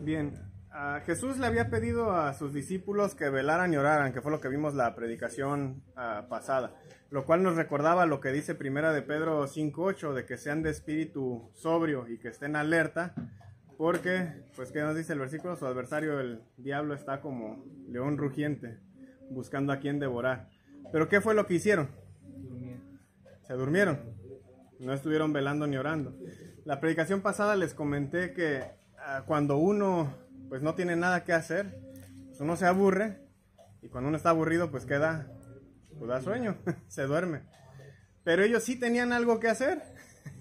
Bien, Jesús le había pedido a sus discípulos que velaran y oraran, que fue lo que vimos la predicación pasada, lo cual nos recordaba lo que dice Primera de Pedro 5:8, de que sean de espíritu sobrio y que estén alerta, porque, pues, ¿qué nos dice el versículo? Su adversario, el diablo, está como león rugiente, buscando a quien devorar. ¿Pero qué fue lo que hicieron? Se durmieron, no estuvieron velando ni orando. La predicación pasada les comenté que cuando uno pues no tiene nada que hacer, pues uno se aburre, y cuando uno está aburrido pues da sueño, se duerme. Pero ellos sí tenían algo que hacer,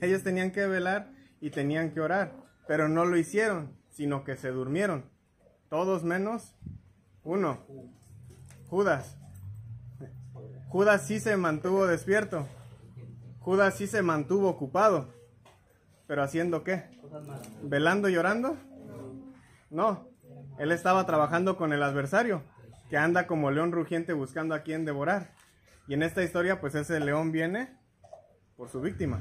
ellos tenían que velar y tenían que orar, pero no lo hicieron, sino que se durmieron, todos menos uno, Judas. Judas sí se mantuvo despierto, Judas sí se mantuvo ocupado, pero ¿haciendo qué? ¿Velando y orando? No, él estaba trabajando con el adversario, que anda como león rugiente buscando a quien devorar. Y en esta historia, pues ese león viene por su víctima.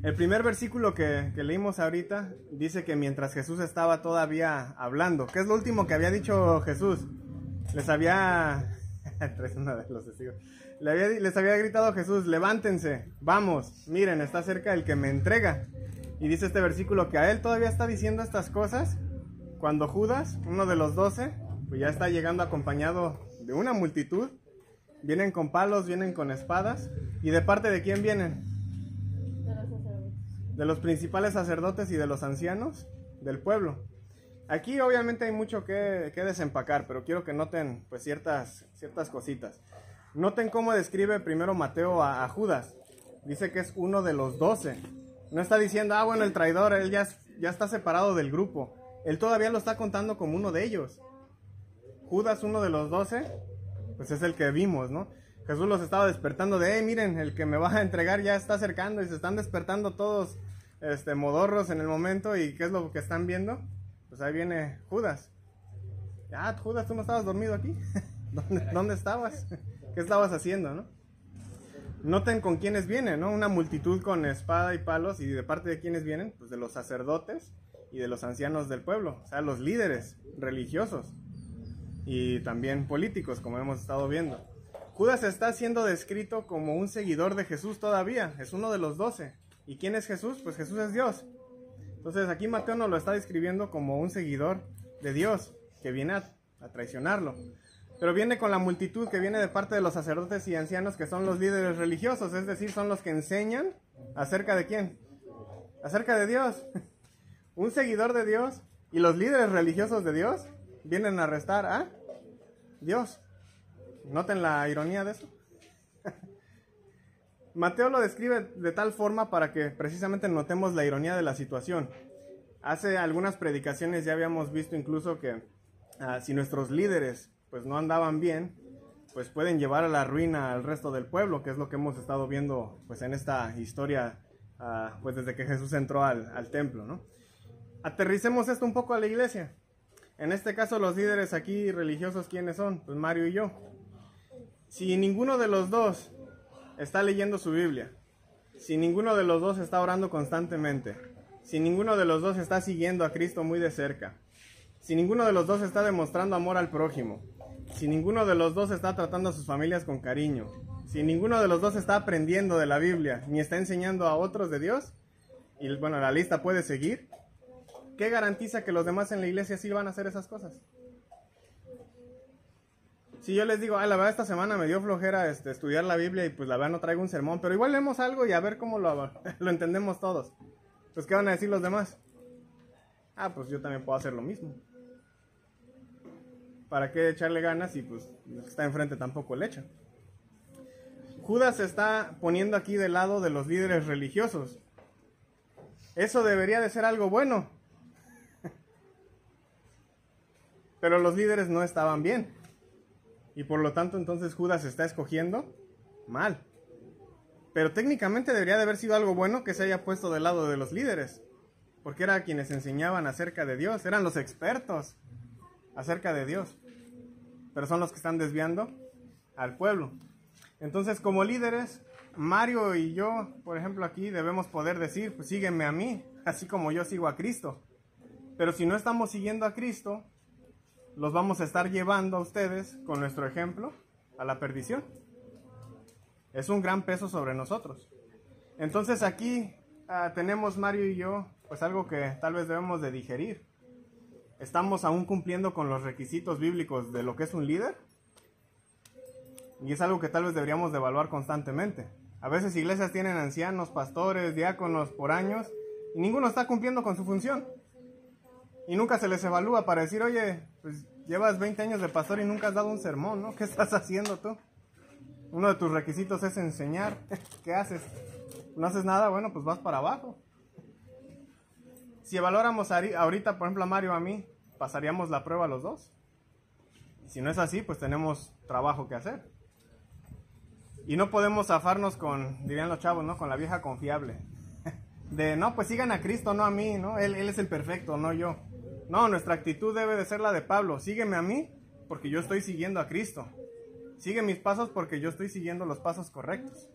El primer versículo que leímos ahorita dice que mientras Jesús estaba todavía hablando, ¿qué es lo último que había dicho Jesús? Les había gritado a Jesús: levántense, vamos, miren, está cerca el que me entrega. Y dice este versículo que a él todavía está diciendo estas cosas cuando Judas, uno de los 12, pues ya está llegando acompañado de una multitud. Vienen con palos, vienen con espadas. ¿Y de parte de quién vienen? De los principales sacerdotes y de los ancianos del pueblo. Aquí obviamente hay mucho que desempacar, pero quiero que noten pues ciertas cositas. Noten cómo describe primero Mateo a Judas. Dice que es uno de los 12. No está diciendo, bueno, el traidor, él ya está separado del grupo. Él todavía lo está contando como uno de ellos. Judas, uno de los 12, pues es el que vimos, ¿no? Jesús los estaba despertando de, miren, el que me va a entregar ya está acercando, y se están despertando todos modorros en el momento. ¿Y qué es lo que están viendo? Pues ahí viene Judas. Judas, ¿tú no estabas dormido aquí? ¿Dónde estabas? ¿Qué estabas haciendo, no? Noten con quiénes vienen, ¿no? Una multitud con espada y palos. ¿Y de parte de quiénes vienen? Pues de los sacerdotes y de los ancianos del pueblo, o sea, los líderes religiosos y también políticos, como hemos estado viendo. Judas está siendo descrito como un seguidor de Jesús todavía, es uno de los 12. ¿Y quién es Jesús? Pues Jesús es Dios. Entonces aquí Mateo nos lo está describiendo como un seguidor de Dios, que viene a traicionarlo. Pero viene con la multitud que viene de parte de los sacerdotes y ancianos, que son los líderes religiosos, es decir, son los que enseñan acerca de quién, acerca de Dios. Un seguidor de Dios y los líderes religiosos de Dios vienen a arrestar a Dios. ¿Noten la ironía de eso? Mateo lo describe de tal forma para que precisamente notemos la ironía de la situación. Hace algunas predicaciones ya habíamos visto incluso que si nuestros líderes pues no andaban bien, pues pueden llevar a la ruina al resto del pueblo, que es lo que hemos estado viendo pues en esta historia pues desde que Jesús entró al templo, ¿no? Aterricemos esto un poco a la iglesia. En este caso los líderes aquí religiosos, ¿quiénes son? Pues Mario y yo. Si ninguno de los dos está leyendo su Biblia, si ninguno de los dos está orando constantemente, si ninguno de los dos está siguiendo a Cristo muy de cerca, si ninguno de los dos está demostrando amor al prójimo, si ninguno de los dos está tratando a sus familias con cariño, si ninguno de los dos está aprendiendo de la Biblia, ni está enseñando a otros de Dios, y bueno, la lista puede seguir, ¿qué garantiza que los demás en la iglesia sí van a hacer esas cosas? Si yo les digo, la verdad esta semana me dio flojera estudiar la Biblia y pues la verdad no traigo un sermón, pero igual leemos algo y a ver cómo lo entendemos todos. Pues ¿qué van a decir los demás? Pues yo también puedo hacer lo mismo. ¿Para qué echarle ganas si pues el que está enfrente tampoco le echa? Judas se está poniendo aquí del lado de los líderes religiosos. Eso debería de ser algo bueno. Pero los líderes no estaban bien. Y por lo tanto entonces Judas está escogiendo mal. Pero técnicamente debería de haber sido algo bueno que se haya puesto del lado de los líderes. Porque eran quienes enseñaban acerca de Dios. Eran los expertos acerca de Dios. Pero son los que están desviando al pueblo. Entonces como líderes, Mario y yo, por ejemplo aquí, debemos poder decir, pues sígueme a mí, así como yo sigo a Cristo. Pero si no estamos siguiendo a Cristo, los vamos a estar llevando a ustedes, con nuestro ejemplo, a la perdición. Es un gran peso sobre nosotros. Entonces aquí tenemos Mario y yo, pues algo que tal vez debemos de digerir. ¿Estamos aún cumpliendo con los requisitos bíblicos de lo que es un líder? Y es algo que tal vez deberíamos de evaluar constantemente. A veces iglesias tienen ancianos, pastores, diáconos por años, y ninguno está cumpliendo con su función. Y nunca se les evalúa para decir, oye, pues llevas 20 años de pastor y nunca has dado un sermón, ¿no? ¿Qué estás haciendo tú? Uno de tus requisitos es enseñar. ¿Qué haces? ¿No haces nada? Bueno, pues vas para abajo. Si evaluáramos ahorita, por ejemplo, a Mario o a mí, ¿pasaríamos la prueba los dos? Si no es así, pues tenemos trabajo que hacer. Y no podemos zafarnos con, dirían los chavos, ¿no? Con la vieja confiable. De, no, pues sigan a Cristo, no a mí, ¿no? Él es el perfecto, no yo. No, nuestra actitud debe de ser la de Pablo. Sígueme a mí porque yo estoy siguiendo a Cristo. Sigue mis pasos porque yo estoy siguiendo los pasos correctos.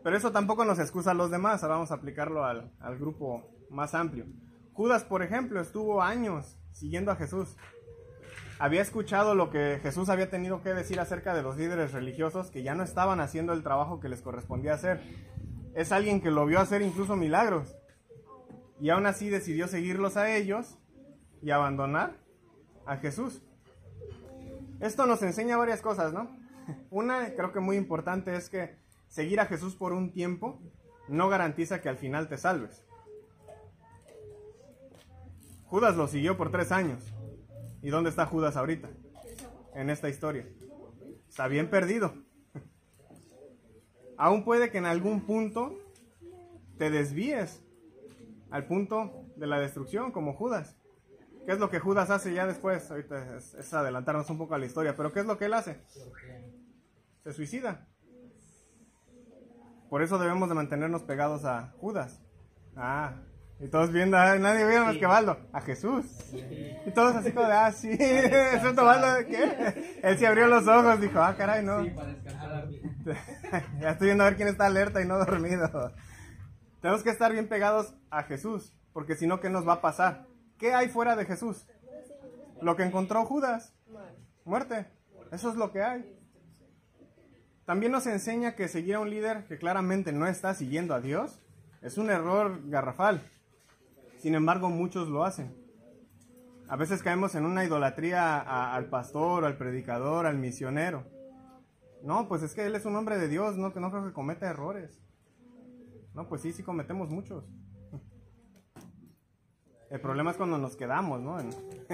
Pero eso tampoco nos excusa a los demás. Ahora vamos a aplicarlo al grupo más amplio. Judas, por ejemplo, estuvo años siguiendo a Jesús. Había escuchado lo que Jesús había tenido que decir acerca de los líderes religiosos que ya no estaban haciendo el trabajo que les correspondía hacer. Es alguien que lo vio hacer incluso milagros. Y aún así decidió seguirlos a ellos y abandonar a Jesús. Esto nos enseña varias cosas, ¿no? Una, creo que muy importante, es que seguir a Jesús por un tiempo no garantiza que al final te salves. Judas lo siguió por 3 años. ¿Y dónde está Judas ahorita? En esta historia. Está bien perdido. Aún puede que en algún punto te desvíes al punto de la destrucción, como Judas. ¿Qué es lo que Judas hace ya después? Ahorita es adelantarnos un poco a la historia, pero ¿qué es lo que él hace? Se suicida. Por eso debemos de mantenernos pegados a Judas. Y todos viendo, nadie vio más que Baldo, a Jesús. Y todos así como de, sí, ¿excepto Baldo? ¿Qué? Él se abrió los ojos, dijo, caray, no. Sí, para descansar. Ya estoy viendo a ver quién está alerta y no dormido. Tenemos que estar bien pegados a Jesús, porque si no, ¿qué nos va a pasar? ¿Qué hay fuera de Jesús? Lo que encontró Judas, muerte. Eso es lo que hay. También nos enseña que seguir a un líder que claramente no está siguiendo a Dios es un error garrafal. Sin embargo, muchos lo hacen. A veces caemos en una idolatría al pastor, al predicador, al misionero. No, pues es que él es un hombre de Dios, no creo que cometa errores. No, pues sí cometemos muchos. El problema es cuando nos quedamos, ¿no? En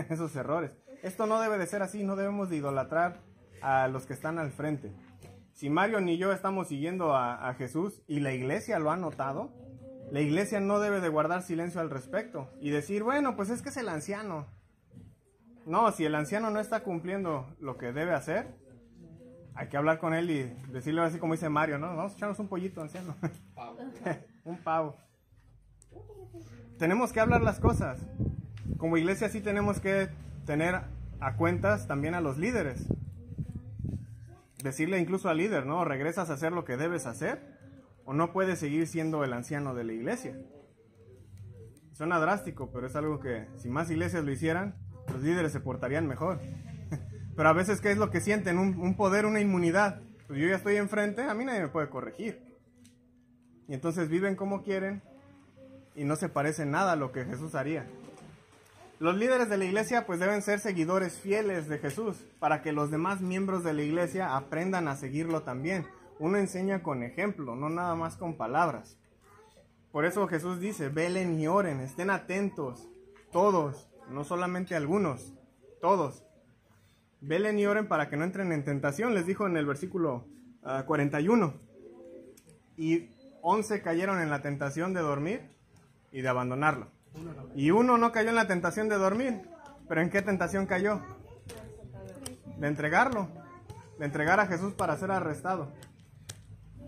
esos errores. Esto no debe de ser así, no debemos de idolatrar a los que están al frente. Si Mario ni yo estamos siguiendo a Jesús y la iglesia lo ha notado, la iglesia no debe de guardar silencio al respecto y decir, bueno, pues es que es el anciano. No, si el anciano no está cumpliendo lo que debe hacer, hay que hablar con él y decirle así como dice Mario, ¿no? Vamos a echarnos un pollito, anciano. Un pavo. Tenemos que hablar las cosas. Como iglesia sí tenemos que tener a cuentas también a los líderes. Decirle incluso al líder, ¿no? ¿Regresas a hacer lo que debes hacer? ¿O no puedes seguir siendo el anciano de la iglesia? Suena drástico, pero es algo que si más iglesias lo hicieran, los líderes se portarían mejor. Pero a veces, ¿qué es lo que sienten? Un poder, una inmunidad. Pues yo ya estoy enfrente, a mí nadie me puede corregir. Y entonces viven como quieren y no se parece nada a lo que Jesús haría. Los líderes de la iglesia pues deben ser seguidores fieles de Jesús para que los demás miembros de la iglesia aprendan a seguirlo también. Uno enseña con ejemplo, no nada más con palabras. Por eso Jesús dice, velen y oren, estén atentos, todos, no solamente algunos, todos. Velen y oren para que no entren en tentación, les dijo en el versículo 41. Y 11 cayeron en la tentación de dormir y de abandonarlo. Y uno no cayó en la tentación de dormir, pero ¿en qué tentación cayó? De entregarlo, de entregar a Jesús para ser arrestado.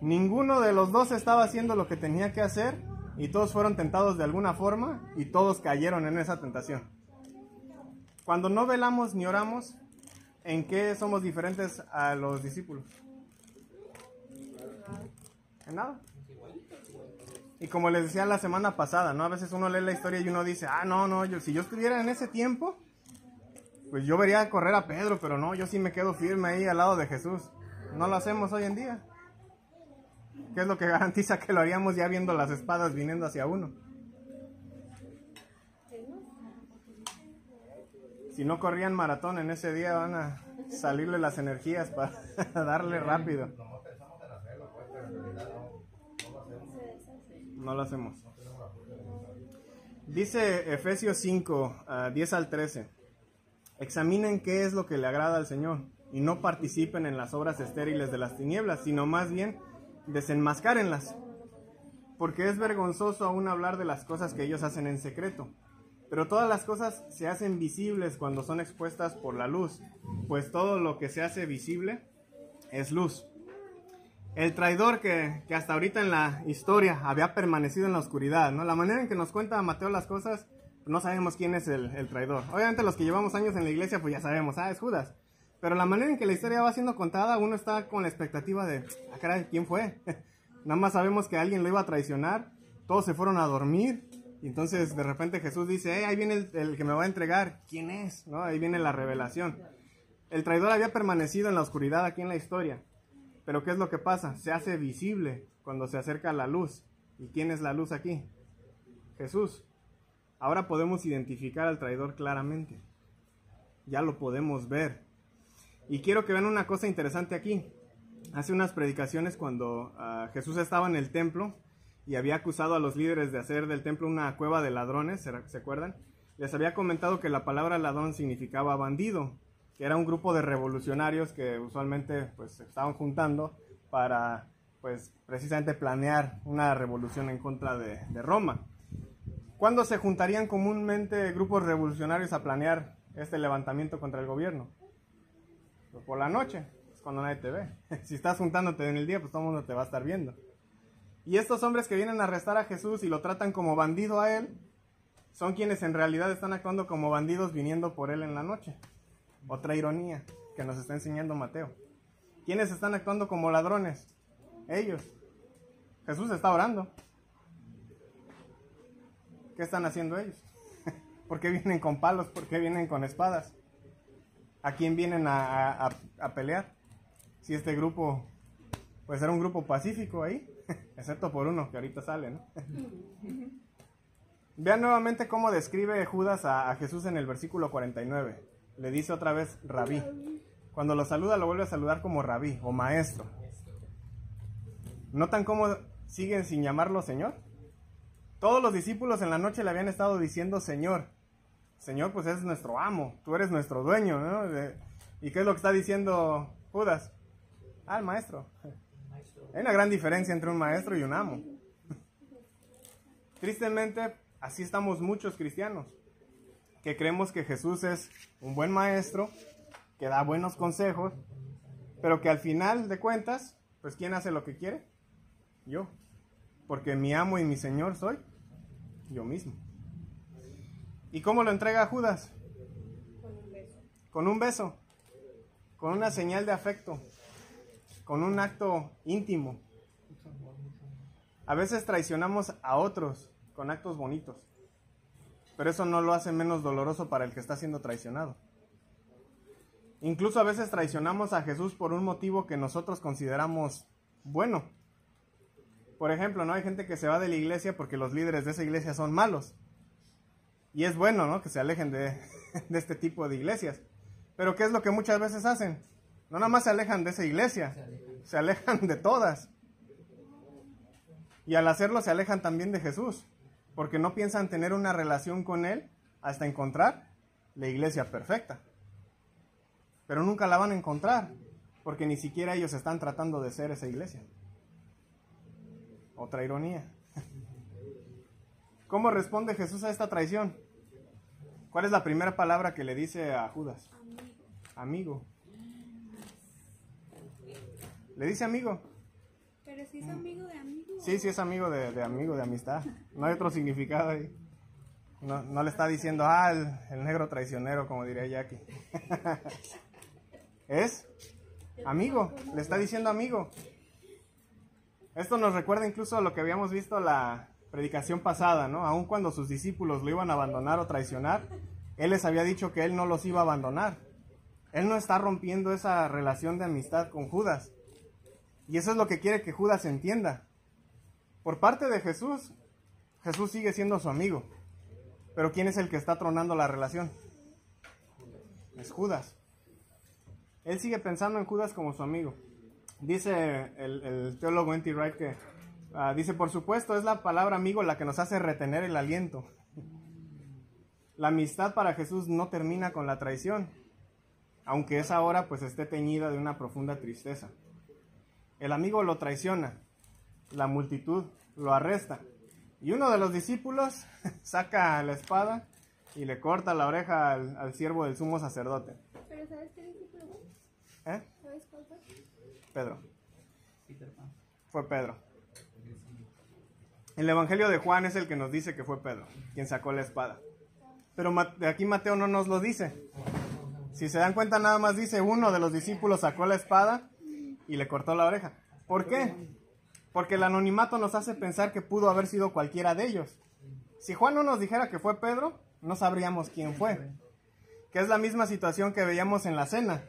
Ninguno de los dos estaba haciendo lo que tenía que hacer y todos fueron tentados de alguna forma y todos cayeron en esa tentación. Cuando no velamos ni oramos, ¿en qué somos diferentes a los discípulos? En nada. Y como les decía la semana pasada, ¿no? A veces uno lee la historia y uno dice, no, si yo estuviera en ese tiempo, pues yo vería correr a Pedro, pero no, yo sí me quedo firme ahí al lado de Jesús. No lo hacemos hoy en día. ¿Qué es lo que garantiza que lo haríamos ya viendo las espadas viniendo hacia uno? Si no corrían maratón en ese día, van a salirle las energías para darle rápido. No lo hacemos. Dice Efesios 5, 10 al 13. Examinen qué es lo que le agrada al Señor y no participen en las obras estériles de las tinieblas, sino más bien desenmascárenlas. Porque es vergonzoso aún hablar de las cosas que ellos hacen en secreto. Pero todas las cosas se hacen visibles cuando son expuestas por la luz, pues todo lo que se hace visible es luz. El traidor que hasta ahorita en la historia había permanecido en la oscuridad, ¿no? La manera en que nos cuenta Mateo las cosas, no sabemos quién es el traidor. Obviamente los que llevamos años en la iglesia, pues ya sabemos, es Judas. Pero la manera en que la historia va siendo contada, uno está con la expectativa de, caray, ¿quién fue? Nada más sabemos que alguien lo iba a traicionar, todos se fueron a dormir. Y entonces de repente Jesús dice, ahí viene el que me va a entregar. ¿Quién es? ¿No? Ahí viene la revelación. El traidor había permanecido en la oscuridad aquí en la historia. Pero ¿qué es lo que pasa? Se hace visible cuando se acerca la luz. ¿Y quién es la luz aquí? Jesús. Ahora podemos identificar al traidor claramente. Ya lo podemos ver. Y quiero que vean una cosa interesante aquí. Hace unas predicaciones cuando Jesús estaba en el templo y había acusado a los líderes de hacer del templo una cueva de ladrones, ¿se acuerdan? Les había comentado que la palabra ladrón significaba bandido, que era un grupo de revolucionarios que usualmente pues se estaban juntando para pues precisamente planear una revolución en contra de Roma. ¿Cuándo se juntarían comúnmente grupos revolucionarios a planear este levantamiento contra el gobierno? Pues por la noche, es cuando nadie te ve. Si estás juntándote en el día, pues todo el mundo te va a estar viendo. Y estos hombres que vienen a arrestar a Jesús y lo tratan como bandido a él, son quienes en realidad están actuando como bandidos viniendo por él en la noche. Otra ironía que nos está enseñando Mateo. ¿Quiénes están actuando como ladrones? Ellos. Jesús está orando. ¿Qué están haciendo ellos? ¿Por qué vienen con palos? ¿Por qué vienen con espadas? ¿A quién vienen a pelear? Si este grupo, pues era un grupo pacífico ahí, excepto por uno que ahorita sale, ¿no? Vean nuevamente cómo describe Judas a Jesús en el versículo 49. Le dice otra vez rabí. Cuando lo saluda, lo vuelve a saludar como rabí o maestro. ¿Notan cómo siguen sin llamarlo Señor? Todos los discípulos en la noche le habían estado diciendo Señor. Señor, pues es nuestro amo, tú eres nuestro dueño, ¿no? ¿Y qué es lo que está diciendo Judas? El maestro. Hay una gran diferencia entre un maestro y un amo. Tristemente, así estamos muchos cristianos, que creemos que Jesús es un buen maestro, que da buenos consejos, pero que al final de cuentas, pues ¿quién hace lo que quiere? Yo. Porque mi amo y mi Señor soy yo mismo. ¿Y cómo lo entrega a Judas? Con un beso. Con un beso, con una señal de afecto, con un acto íntimo. A veces traicionamos a otros con actos bonitos, pero eso no lo hace menos doloroso para el que está siendo traicionado. Incluso a veces traicionamos a Jesús por un motivo que nosotros consideramos bueno. Por ejemplo, ¿no? Hay gente que se va de la iglesia porque los líderes de esa iglesia son malos. Y es bueno, ¿no? Que se alejen de este tipo de iglesias. Pero ¿qué es lo que muchas veces hacen? No nada más se alejan de esa iglesia, se alejan de todas. Y al hacerlo se alejan también de Jesús, porque no piensan tener una relación con Él hasta encontrar la iglesia perfecta. Pero nunca la van a encontrar, porque ni siquiera ellos están tratando de ser esa iglesia. Otra ironía. ¿Cómo responde Jesús a esta traición? ¿Cuál es la primera palabra que le dice a Judas? Amigo. Le dice amigo. Pero si es amigo de amigo. Sí, sí es amigo de amigo, de amistad. No hay otro significado ahí. No le está diciendo, el negro traicionero, como diría Jackie. Es amigo, le está diciendo amigo. Esto nos recuerda incluso a lo que habíamos visto la predicación pasada, ¿no? Aun cuando sus discípulos lo iban a abandonar o traicionar, Él les había dicho que Él no los iba a abandonar. Él no está rompiendo esa relación de amistad con Judas. Y eso es lo que quiere que Judas entienda. Por parte de Jesús, Jesús sigue siendo su amigo. Pero ¿quién es el que está tronando la relación? Es Judas. Él sigue pensando en Judas como su amigo. Dice el teólogo N.T. Wright que, dice, por supuesto, es la palabra amigo la que nos hace retener el aliento. La amistad para Jesús no termina con la traición, aunque esa hora pues esté teñida de una profunda tristeza. El amigo lo traiciona, la multitud lo arresta, y uno de los discípulos saca la espada y le corta la oreja al siervo del sumo sacerdote. ¿Pero sabes qué discípulo fue? ¿Eh? ¿Sabes cuál fue? Pedro. Fue Pedro. El Evangelio de Juan es el que nos dice que fue Pedro quien sacó la espada. Pero aquí Mateo no nos lo dice. Si se dan cuenta, nada más dice uno de los discípulos sacó la espada y le cortó la oreja. ¿Por qué? Porque el anonimato nos hace pensar que pudo haber sido cualquiera de ellos. Si Juan no nos dijera que fue Pedro, no sabríamos quién fue. Que es la misma situación que veíamos en la cena.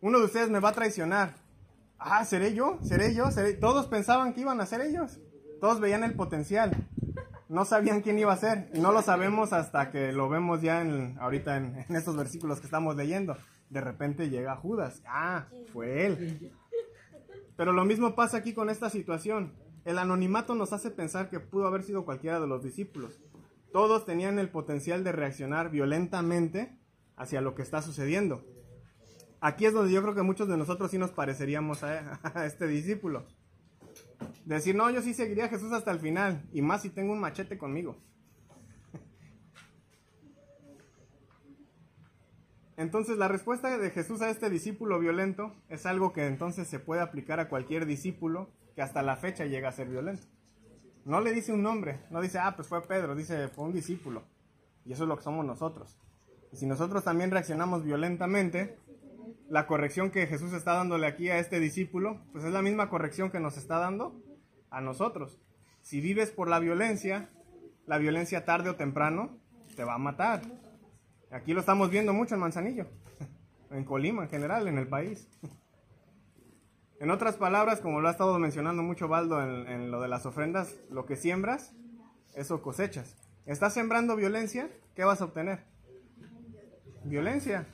Uno de ustedes me va a traicionar. ¿Seré yo? ¿Seré yo? Todos pensaban que iban a ser ellos. Todos veían el potencial. No sabían quién iba a ser. Y no lo sabemos hasta que lo vemos ya ahorita en estos versículos que estamos leyendo. De repente llega Judas. Fue él. Pero lo mismo pasa aquí con esta situación. El anonimato nos hace pensar que pudo haber sido cualquiera de los discípulos. Todos tenían el potencial de reaccionar violentamente hacia lo que está sucediendo. Aquí es donde yo creo que muchos de nosotros sí nos pareceríamos a este discípulo. Decir, no, yo sí seguiría a Jesús hasta el final, y más si tengo un machete conmigo. Entonces la respuesta de Jesús a este discípulo violento es algo que entonces se puede aplicar a cualquier discípulo que hasta la fecha llega a ser violento. No le dice un nombre, no dice, pues fue Pedro, dice, fue un discípulo. Y eso es lo que somos nosotros. Y si nosotros también reaccionamos violentamente, la corrección que Jesús está dándole aquí a este discípulo, pues es la misma corrección que nos está dando a nosotros. Si vives por la violencia tarde o temprano te va a matar. Aquí lo estamos viendo mucho en Manzanillo, en Colima en general, en el país. En otras palabras, como lo ha estado mencionando mucho Baldo en lo de las ofrendas, lo que siembras, eso cosechas. ¿Estás sembrando violencia? ¿Qué vas a obtener? Violencia.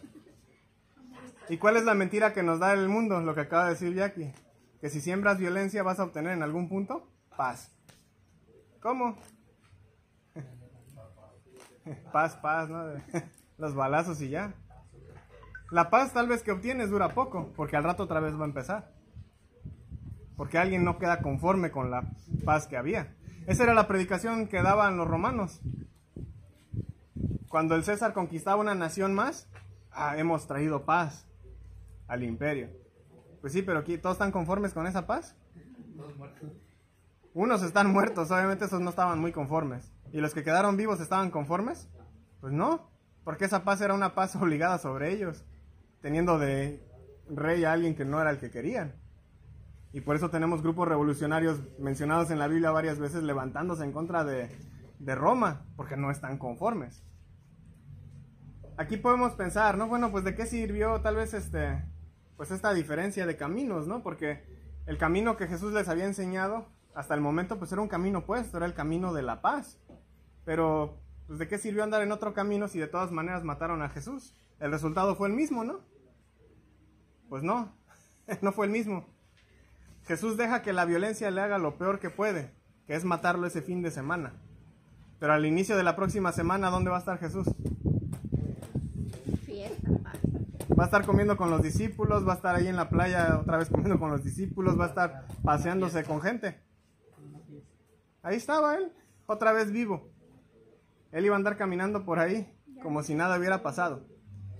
¿Y cuál es la mentira que nos da el mundo? Lo que acaba de decir Jackie. Que si siembras violencia vas a obtener en algún punto paz. ¿Cómo? Paz, ¿no? Los balazos y ya. La paz tal vez que obtienes dura poco, porque al rato otra vez va a empezar. Porque alguien no queda conforme con la paz que había. Esa era la predicación que daban los romanos. Cuando el César conquistaba una nación más, hemos traído paz al imperio. Pues sí, pero aquí todos están conformes con esa paz. Unos están muertos, obviamente esos no estaban muy conformes. ¿Y los que quedaron vivos estaban conformes? Pues no, porque esa paz era una paz obligada sobre ellos, teniendo de rey a alguien que no era el que querían. Y por eso tenemos grupos revolucionarios mencionados en la Biblia varias veces levantándose en contra de Roma, porque no están conformes. Aquí podemos pensar, ¿no? Bueno, pues ¿de qué sirvió tal vez pues esta diferencia de caminos, ¿no? Porque el camino que Jesús les había enseñado hasta el momento pues era un camino opuesto, era el camino de la paz. Pero pues ¿de qué sirvió andar en otro camino si de todas maneras mataron a Jesús? El resultado fue el mismo, ¿no? Pues no, no fue el mismo. Jesús deja que la violencia le haga lo peor que puede, que es matarlo ese fin de semana. Pero al inicio de la próxima semana, ¿dónde va a estar Jesús? Va a estar comiendo con los discípulos, va a estar ahí en la playa otra vez comiendo con los discípulos, va a estar paseándose con gente. Ahí estaba él, otra vez vivo. Él iba a andar caminando por ahí como si nada hubiera pasado.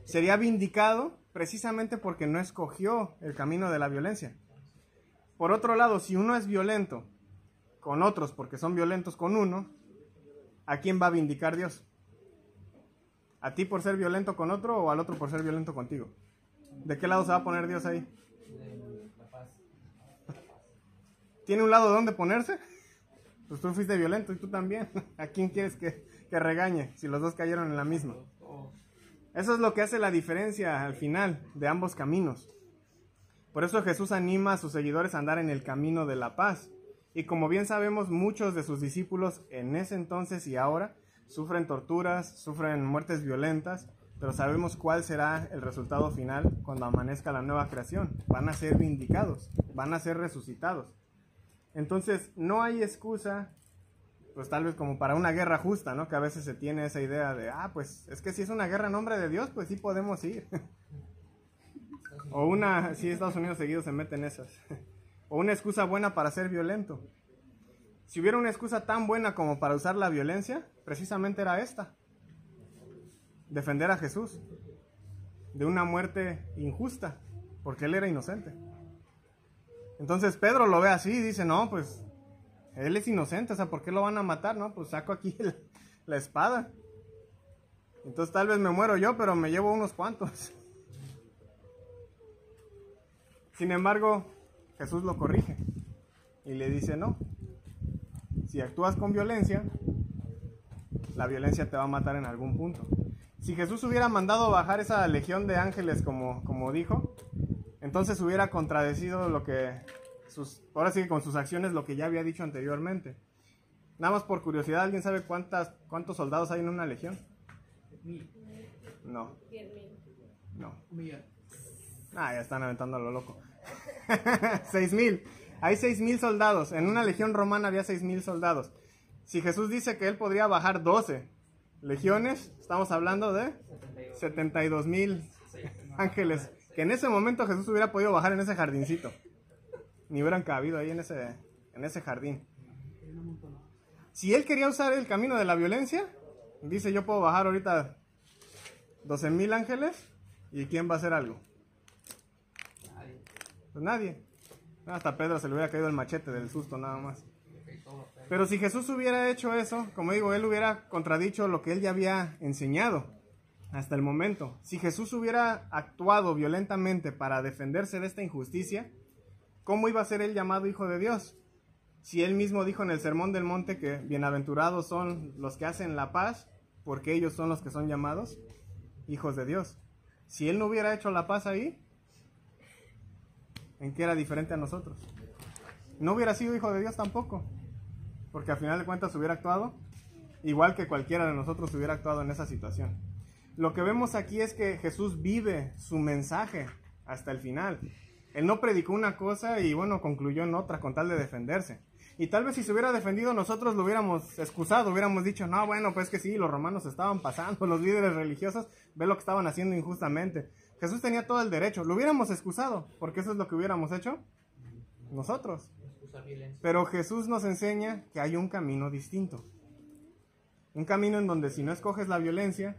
Sería vindicado precisamente porque no escogió el camino de la violencia. Por otro lado, si uno es violento con otros porque son violentos con uno, ¿a quién va a vindicar Dios? ¿A ti por ser violento con otro o al otro por ser violento contigo? ¿De qué lado se va a poner Dios ahí? tiene un lado donde ponerse, pues tú fuiste violento y tú también. ¿A quién quieres que regañe si los dos cayeron en la misma? Eso es lo que hace la diferencia al final de ambos caminos. Por eso Jesús anima a sus seguidores a andar en el camino de la paz. Y como bien sabemos, muchos de sus discípulos en ese entonces y ahora sufren torturas, sufren muertes violentas, pero sabemos cuál será el resultado final cuando amanezca la nueva creación. Van a ser vindicados, van a ser resucitados. Entonces no hay excusa, pues tal vez como para una guerra justa, ¿no? Que a veces se tiene esa idea de, pues es que si es una guerra en nombre de Dios, pues sí podemos ir. O una, sí, Estados Unidos seguido se mete en esas. O una excusa buena para ser violento. Si hubiera una excusa tan buena como para usar la violencia, precisamente era esta. Defender a Jesús de una muerte injusta, porque él era inocente. Entonces Pedro lo ve así y dice, no, pues él es inocente, o sea, ¿por qué lo van a matar? No, pues saco aquí la espada. Entonces tal vez me muero yo, pero me llevo unos cuantos. Sin embargo, Jesús lo corrige y le dice, no, si actúas con violencia, la violencia te va a matar en algún punto. Si Jesús hubiera mandado bajar esa legión de ángeles como dijo, entonces hubiera contradecido lo que ahora sí que con sus acciones lo que ya había dicho anteriormente. Nada más por curiosidad, ¿alguien sabe cuántos soldados hay en una legión? 10.000. No. 10.000. No. 1.000.000. Ya están aventando a lo loco. 6.000. Hay 6.000 soldados. En una legión romana había 6.000 soldados. Si Jesús dice que él podría bajar 12 legiones, estamos hablando de 72.000 ángeles. Que en ese momento Jesús hubiera podido bajar en ese jardincito. Ni hubieran cabido ahí en ese jardín. Si él quería usar el camino de la violencia, dice, yo puedo bajar ahorita 12.000 ángeles, ¿y quién va a hacer algo? Pues nadie. Hasta Pedro se le hubiera caído el machete del susto nada más. Pero si Jesús hubiera hecho eso, como digo, él hubiera contradicho lo que él ya había enseñado hasta el momento. Si Jesús hubiera actuado violentamente para defenderse de esta injusticia, ¿cómo iba a ser él llamado hijo de Dios? Si él mismo dijo en el Sermón del Monte que bienaventurados son los que hacen la paz, porque ellos son los que son llamados hijos de Dios. Si él no hubiera hecho la paz ahí, ¿en qué era diferente a nosotros? No hubiera sido hijo de Dios tampoco, porque al final de cuentas hubiera actuado igual que cualquiera de nosotros hubiera actuado en esa situación. Lo que vemos aquí es que Jesús vive su mensaje hasta el final. Él no predicó una cosa y concluyó en otra con tal de defenderse. Y tal vez si se hubiera defendido nosotros lo hubiéramos excusado, hubiéramos dicho, no, pues que sí, los romanos estaban pasando, los líderes religiosos, ve lo que estaban haciendo injustamente. Jesús tenía todo el derecho, lo hubiéramos excusado, porque eso es lo que hubiéramos hecho nosotros. Pero Jesús nos enseña que hay un camino distinto. Un camino en donde si no escoges la violencia,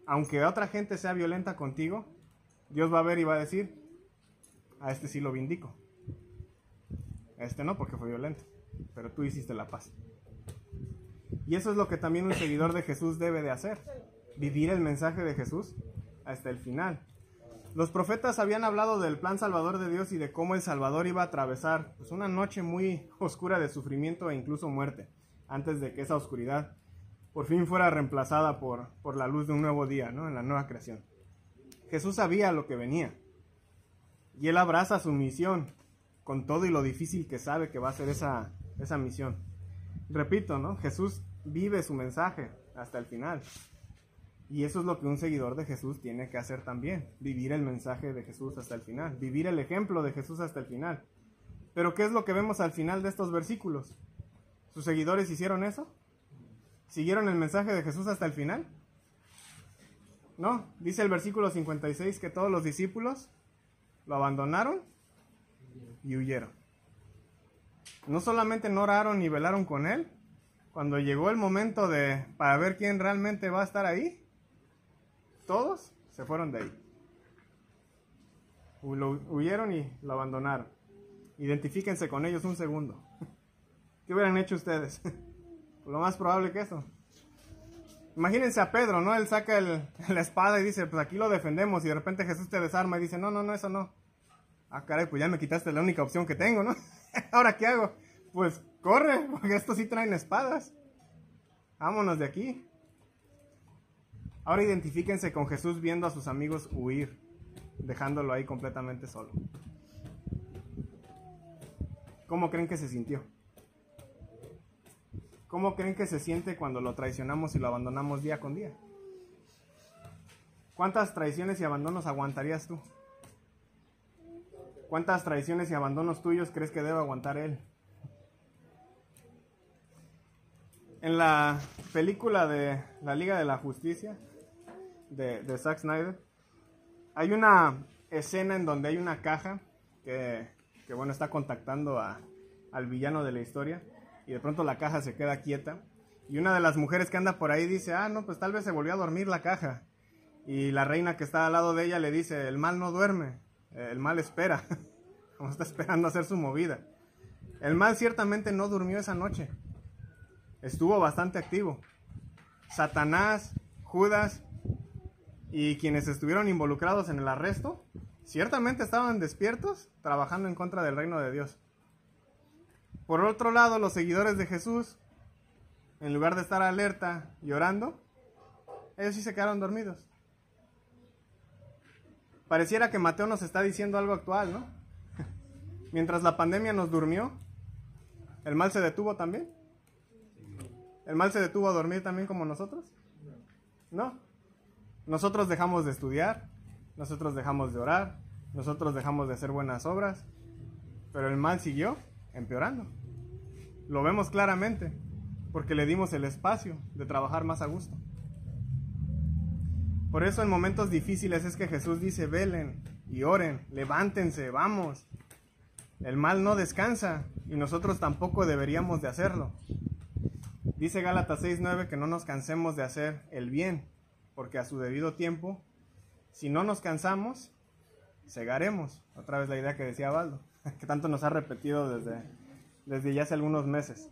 aunque otra gente sea violenta contigo, Dios va a ver y va a decir, a este sí lo vindico. A este no, porque fue violento, pero tú hiciste la paz. Y eso es lo que también un seguidor de Jesús debe de hacer, vivir el mensaje de Jesús hasta el final. Los profetas habían hablado del plan salvador de Dios y de cómo el Salvador iba a atravesar una noche muy oscura de sufrimiento e incluso muerte, antes de que esa oscuridad por fin fuera reemplazada por la luz de un nuevo día, ¿no? En la nueva creación. Jesús sabía lo que venía, y él abraza su misión con todo y lo difícil que sabe que va a ser esa misión. Repito, ¿no? Jesús vive su mensaje hasta el final. Y eso es lo que un seguidor de Jesús tiene que hacer también, vivir el mensaje de Jesús hasta el final, vivir el ejemplo de Jesús hasta el final. Pero ¿qué es lo que vemos al final de estos versículos? ¿Sus seguidores hicieron eso? ¿Siguieron el mensaje de Jesús hasta el final? No, dice el versículo 56 que todos los discípulos lo abandonaron y huyeron. No solamente no oraron ni velaron con él, cuando llegó el momento para ver quién realmente va a estar ahí, todos se fueron de ahí. Huyeron y lo abandonaron. Identifíquense con ellos un segundo. ¿Qué hubieran hecho ustedes? Lo más probable que eso. Imagínense a Pedro, ¿no? Él saca la espada y dice, pues aquí lo defendemos, y de repente Jesús te desarma y dice, no, eso no. Ah, caray, pues ya me quitaste la única opción que tengo, ¿no? ¿Ahora qué hago? Pues corre, porque estos sí traen espadas. Vámonos de aquí. Ahora identifíquense con Jesús viendo a sus amigos huir, dejándolo ahí completamente solo. ¿Cómo creen que se sintió? ¿Cómo creen que se siente cuando lo traicionamos y lo abandonamos día con día? ¿Cuántas traiciones y abandonos aguantarías tú? ¿Cuántas traiciones y abandonos tuyos crees que debe aguantar él? En la película de la Liga de la Justicia de Zack Snyder, hay una escena en donde hay una caja que bueno, está contactando al villano de la historia, y de pronto la caja se queda quieta, y una de las mujeres que anda por ahí dice, no, pues tal vez se volvió a dormir la caja, y la reina que está al lado de ella le dice, el mal no duerme, el mal espera, como está esperando hacer su movida. El mal ciertamente no durmió esa noche, estuvo bastante activo. Satanás, Judas y quienes estuvieron involucrados en el arresto, ciertamente estaban despiertos, trabajando en contra del reino de Dios. Por otro lado, los seguidores de Jesús, en lugar de estar alerta y orando, ellos sí se quedaron dormidos. Pareciera que Mateo nos está diciendo algo actual, ¿no? Mientras la pandemia nos durmió, ¿el mal se detuvo también? ¿El mal se detuvo a dormir también como nosotros? No. Nosotros dejamos de estudiar, nosotros dejamos de orar, nosotros dejamos de hacer buenas obras, pero el mal siguió empeorando. Lo vemos claramente, porque le dimos el espacio de trabajar más a gusto. Por eso en momentos difíciles es que Jesús dice, velen y oren, levántense, vamos. El mal no descansa y nosotros tampoco deberíamos de hacerlo. Dice Gálatas 6:9 que no nos cansemos de hacer el bien, porque a su debido tiempo, si no nos cansamos, segaremos. Otra vez la idea que decía Baldo, que tanto nos ha repetido desde ya hace algunos meses.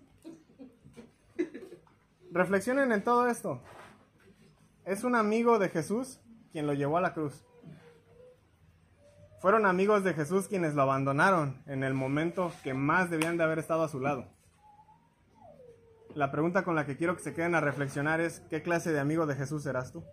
Reflexionen en todo esto. Es un amigo de Jesús quien lo llevó a la cruz. Fueron amigos de Jesús quienes lo abandonaron en el momento que más debían de haber estado a su lado. La pregunta con la que quiero que se queden a reflexionar es, ¿qué clase de amigo de Jesús serás tú?